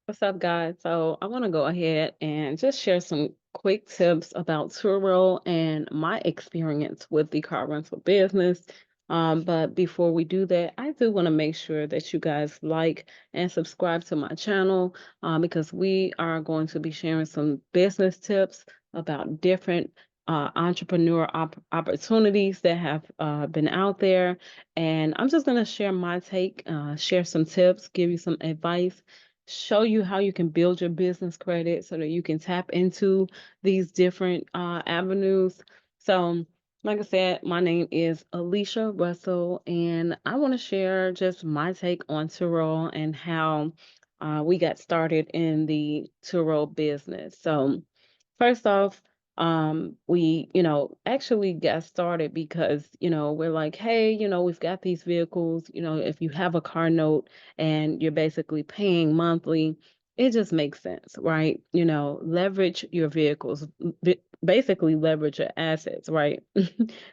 What's up, guys? So I want to go ahead and just share some quick tips about Turo and my experience with the car rental business. But before we do that, I do want to make sure that you guys like and subscribe to my channel because we are going to be sharing some business tips about different entrepreneur opportunities that have been out there. And I'm just going to share my take, share some tips, give you some advice, show you how you can build your business credit so that you can tap into these different avenues. So, like I said, my name is Alicia Russell, and I want to share just my take on Turo and how we got started in the Turo business. So, first off, we, actually got started because, we're like, hey, we've got these vehicles, if you have a car note and you're basically paying monthly, it just makes sense, right? Leverage your vehicles, basically leverage your assets, right?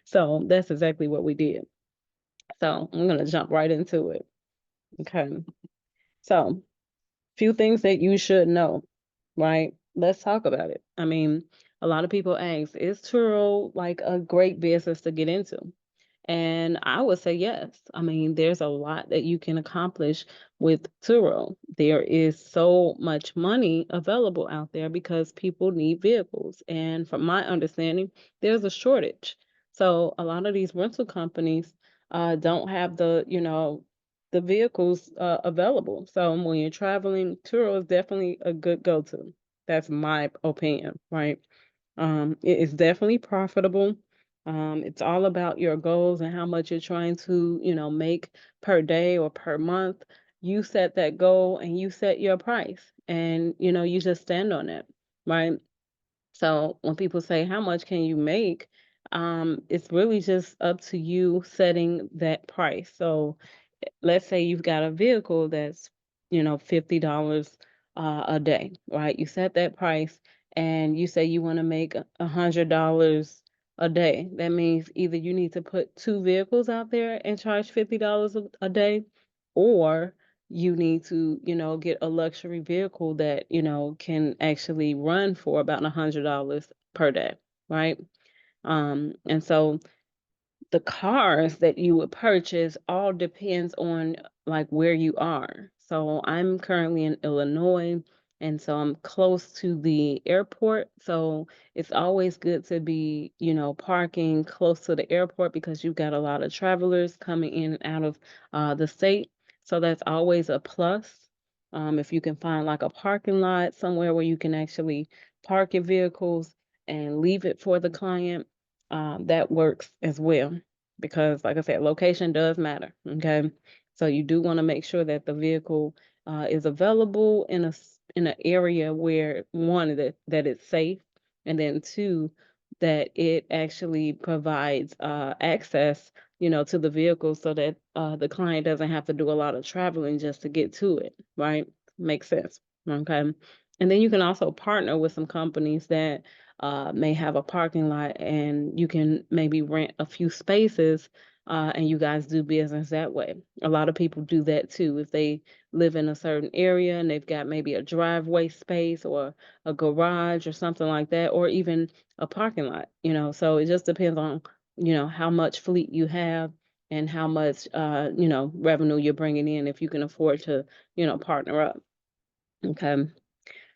So that's exactly what we did. So I'm going to jump right into it. Okay. So, few things that you should know, right? Let's talk about it. I mean, a lot of people ask, is Turo like a great business to get into? And I would say yes. I mean, there's a lot that you can accomplish with Turo. There is so much money available out there because people need vehicles. And from my understanding, there's a shortage. So a lot of these rental companies don't have the vehicles available. So when you're traveling, Turo is definitely a good go-to. That's my opinion, right? It is definitely profitable. It's all about your goals and how much you're trying to, make per day or per month. You set that goal and you set your price, and you just stand on it, right? So when people say, how much can you make? It's really just up to you setting that price. So let's say you've got a vehicle that's, $50 a day, right? You set that price and you say you want to make $100 a day. That means either you need to put two vehicles out there and charge $50 a day, or you need to, get a luxury vehicle that, can actually run for about $100 per day, right? And so the cars that you would purchase all depends on like where you are. So I'm currently in Illinois, and so I'm close to the airport. So it's always good to be, parking close to the airport because you've got a lot of travelers coming in and out of the state. So that's always a plus. If you can find like a parking lot somewhere where you can actually park your vehicles and leave it for the client, that works as well because, like I said, location does matter. Okay, so you do want to make sure that the vehicle is available in in an area where one that it's safe, and then two that it actually provides access, to the vehicle so that the client doesn't have to do a lot of traveling just to get to it. Right? Makes sense. Okay, and then you can also partner with some companies that may have a parking lot and you can maybe rent a few spaces and you guys do business that way. A lot of people do that too. If they live in a certain area and they've got maybe a driveway space or a garage or something like that, or even a parking lot, so it just depends on, how much fleet you have and how much, revenue you're bringing in if you can afford to, partner up. Okay.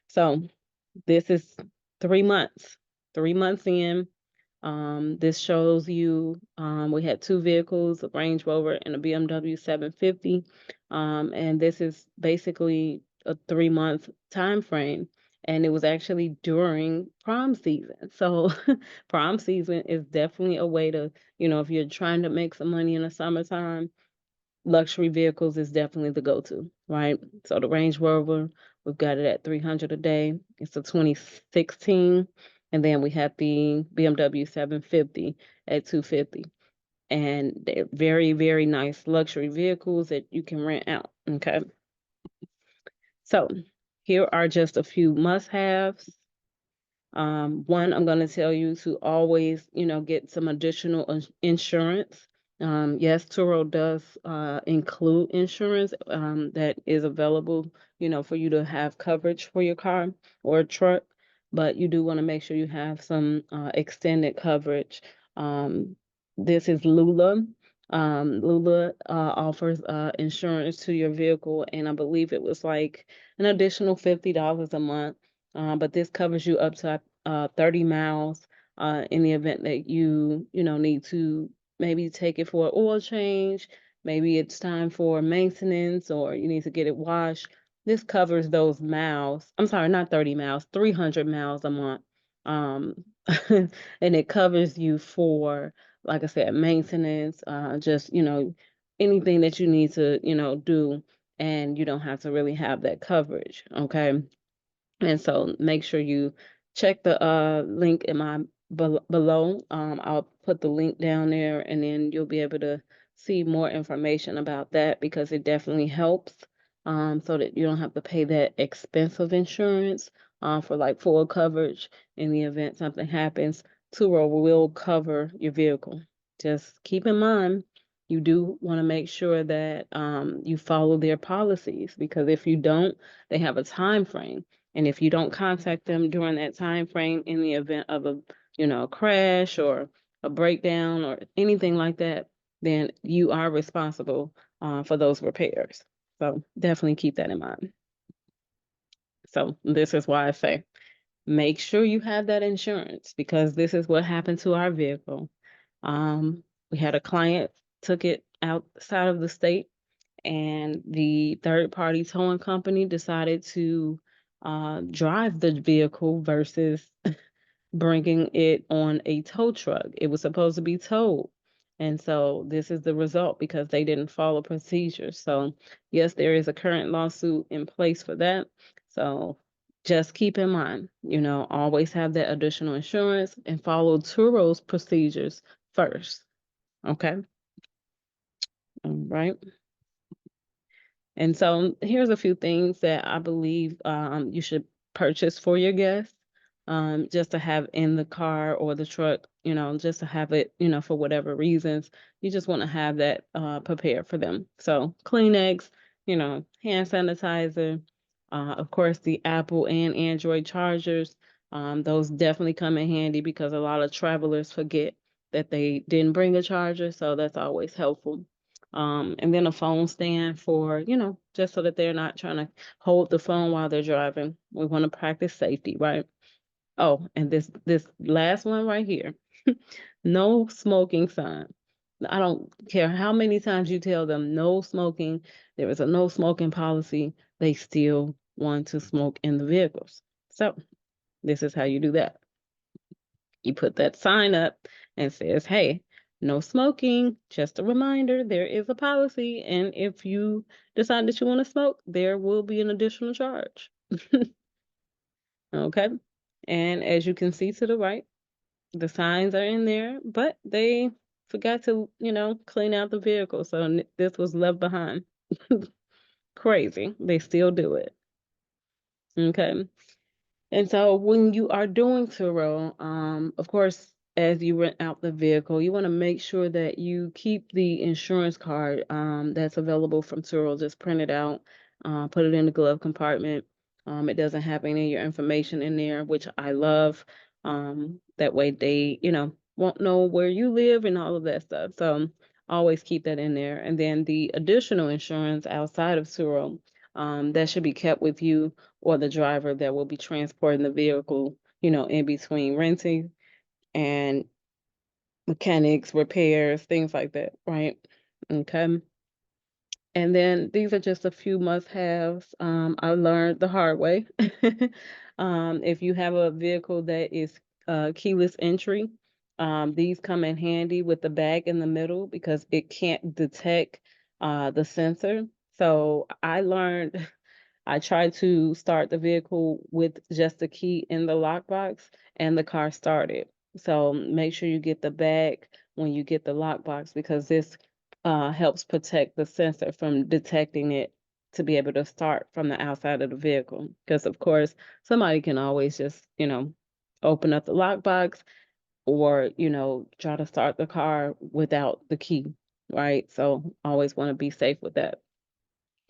So this is 3 months. 3 months in. This shows you we had two vehicles, a Range Rover and a BMW 750. And this is basically a 3 month time frame. And it was actually during prom season. So prom season is definitely a way to, if you're trying to make some money in the summertime, luxury vehicles is definitely the go-to, right? So the Range Rover, we've got it at 300 a day. It's a 2016, and then we have the BMW 750 at 250. And they're very, very nice luxury vehicles that you can rent out. Okay. So here are just a few must-haves. One, I'm going to tell you to always, get some additional insurance. Yes, Turo does include insurance that is available, for you to have coverage for your car or truck, but you do want to make sure you have some extended coverage. Um, this is Lula. Lula offers insurance to your vehicle, and I believe it was like an additional $50 a month. But this covers you up to 30 miles in the event that you need to maybe take it for an oil change. Maybe it's time for maintenance or you need to get it washed. This covers those miles. I'm sorry, not 30 miles, 300 miles a month. Um, and it covers you for, like I said, maintenance, just, anything that you need to, do, and you don't have to really have that coverage. Okay. And so make sure you check the link in my below. I'll put the link down there and then you'll be able to see more information about that because it definitely helps so that you don't have to pay that expensive insurance for like full coverage in the event something happens. Turo will cover your vehicle. Just keep in mind you do want to make sure that you follow their policies because if you don't, they have a time frame, and if you don't contact them during that time frame in the event of a crash or a breakdown or anything like that, then you are responsible for those repairs. So definitely keep that in mind. So this is why I say make sure you have that insurance because this is what happened to our vehicle. We had a client took it outside of the state and the third party towing company decided to drive the vehicle versus bringing it on a tow truck. It was supposed to be towed. And so this is the result because they didn't follow procedures. So, yes, there is a current lawsuit in place for that. So, just keep in mind, always have that additional insurance and follow Turo's procedures first. Okay. All right. And so here's a few things that I believe you should purchase for your guests, just to have in the car or the truck, just to have it, for whatever reasons. You just want to have that prepared for them. So Kleenex, hand sanitizer, of course, the Apple and Android chargers. Those definitely come in handy because a lot of travelers forget that they didn't bring a charger. So that's always helpful. And then a phone stand for, just so that they're not trying to hold the phone while they're driving. We want to practice safety, right? Oh, and this last one right here, no smoking sign. I don't care how many times you tell them no smoking, there is a no smoking policy, they still want to smoke in the vehicles. So this is how you do that. You put that sign up and says, hey, no smoking. Just a reminder, there is a policy. And if you decide that you want to smoke, there will be an additional charge. Okay. And as you can see to the right, the signs are in there, but they forgot to, clean out the vehicle. So this was left behind. Crazy. They still do it. Okay. And so when you are doing Turo, of course, as you rent out the vehicle, you want to make sure that you keep the insurance card that's available from Turo. Just print it out, put it in the glove compartment. It doesn't have any of your information in there, which I love. That way they, won't know where you live and all of that stuff. So always keep that in there. And then the additional insurance outside of Turo, that should be kept with you or the driver that will be transporting the vehicle, in between renting and mechanics, repairs, things like that, right? Okay. And then these are just a few must-haves. I learned the hard way. If you have a vehicle that is keyless entry, these come in handy with the bag in the middle because it can't detect the sensor. So I learned I tried to start the vehicle with just the key in the lockbox and the car started. So make sure you get the bag when you get the lockbox because this helps protect the sensor from detecting it to be able to start from the outside of the vehicle. Because of course, somebody can always just, open up the lockbox or, try to start the car without the key. right? So always want to be safe with that.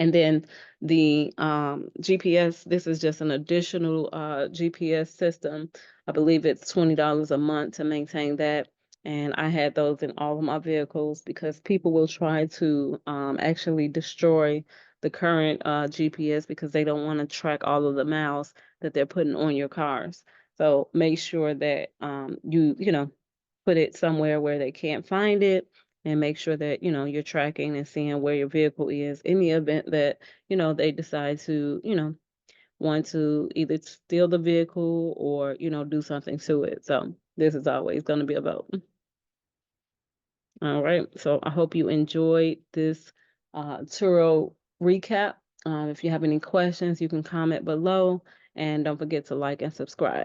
And then the GPS, this is just an additional GPS system. I believe it's $20 a month to maintain that. And I had those in all of my vehicles because people will try to actually destroy the current GPS because they don't want to track all of the miles that they're putting on your cars. So make sure that you put it somewhere where they can't find it, and make sure that you're tracking and seeing where your vehicle is in the event that they decide to want to either steal the vehicle or do something to it. So this is always going to be a vote. All right, so I hope you enjoyed this Turo recap. If you have any questions, you can comment below, and don't forget to like and subscribe.